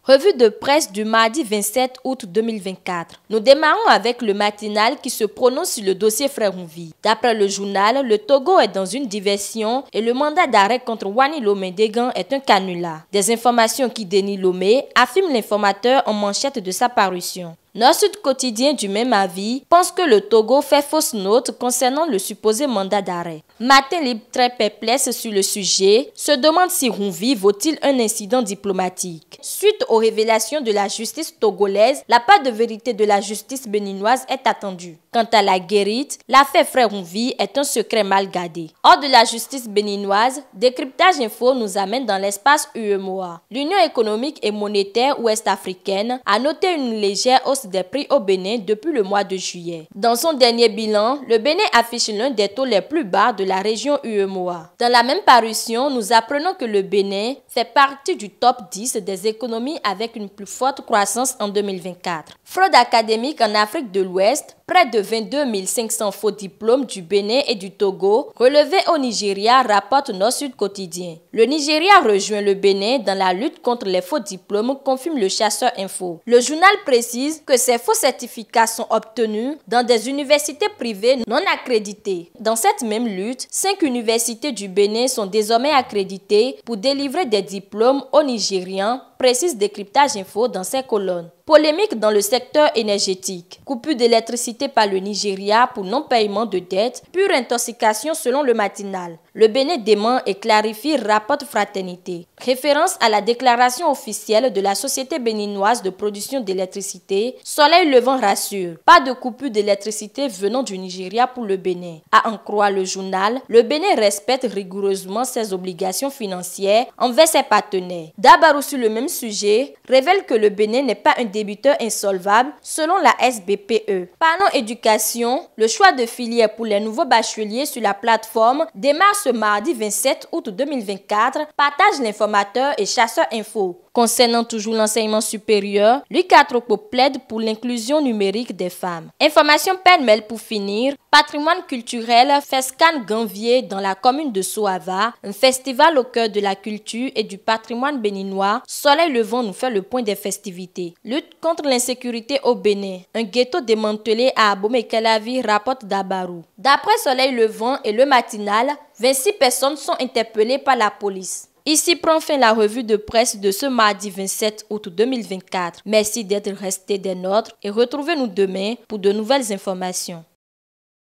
Revue de presse du mardi 27 août 2024. Nous démarrons avec le matinal qui se prononce sur le dossier Frère-Ounvi. D'après le journal, le Togo est dans une diversion et le mandat d'arrêt contre Wani Lomé Degan est un canular. Des informations qui dénient Lomé, affirme l'informateur en manchette de sa parution. Nord-Sud Quotidien du même avis pense que le Togo fait fausse note concernant le supposé mandat d'arrêt. Matin Libre, très perplexe sur le sujet, se demande si Ounvi vaut-il un incident diplomatique. Suite aux révélations de la justice togolaise, la part de vérité de la justice béninoise est attendue. Quant à la guérite, l'affaire Frère Ounvi est un secret mal gardé. Hors de la justice béninoise, Décryptage Info nous amène dans l'espace UEMOA. L'Union économique et monétaire ouest-africaine a noté une légère hausse des prix au Bénin depuis le mois de juillet. Dans son dernier bilan, le Bénin affiche l'un des taux les plus bas de la région UEMOA. Dans la même parution, nous apprenons que le Bénin fait partie du top 10 des économies avec une plus forte croissance en 2024. Fraude académique en Afrique de l'Ouest, près de 22 500 faux diplômes du Bénin et du Togo relevés au Nigeria, rapporte Nord-Sud Quotidien. Le Nigeria rejoint le Bénin dans la lutte contre les faux diplômes, confirme le Chasseur Info. Le journal précise que ces faux certificats sont obtenus dans des universités privées non accréditées. Dans cette même lutte, 5 universités du Bénin sont désormais accréditées pour délivrer des diplômes aux Nigérians, précise Décryptage Info dans ses colonnes. Polémique dans le secteur énergétique. Coupure d'électricité par le Nigeria pour non-paiement de dettes. Pure intoxication selon le matinal. Le Bénin dément et clarifie, rapporte Fraternité. Référence à la déclaration officielle de la Société béninoise de production d'électricité, Soleil Levant rassure. Pas de coupure d'électricité venant du Nigeria pour le Bénin. À en croire le journal, le Bénin respecte rigoureusement ses obligations financières envers ses partenaires. Dabarou sur le même sujet révèle que le Bénin n'est pas un débiteur insolvable selon la SBPE. Parlons éducation, le choix de filière pour les nouveaux bacheliers sur la plateforme démarre ce mardi 27 août 2024, partage l'informateur et Chasseur Info. Concernant toujours l'enseignement supérieur, Lucas Tropo plaide pour l'inclusion numérique des femmes. Information pêle-mêle pour finir, patrimoine culturel Fescan Ganvier dans la commune de Soava, un festival au cœur de la culture et du patrimoine béninois. Soleil Levant nous fait le point des festivités. Lutte contre l'insécurité au Bénin, un ghetto démantelé à Abomey-Calavi, rapporte Dabarou. D'après Soleil Levant et le matinal, 26 personnes sont interpellées par la police. Ici prend fin la revue de presse de ce mardi 27 août 2024. Merci d'être resté des nôtres et retrouvez-nous demain pour de nouvelles informations.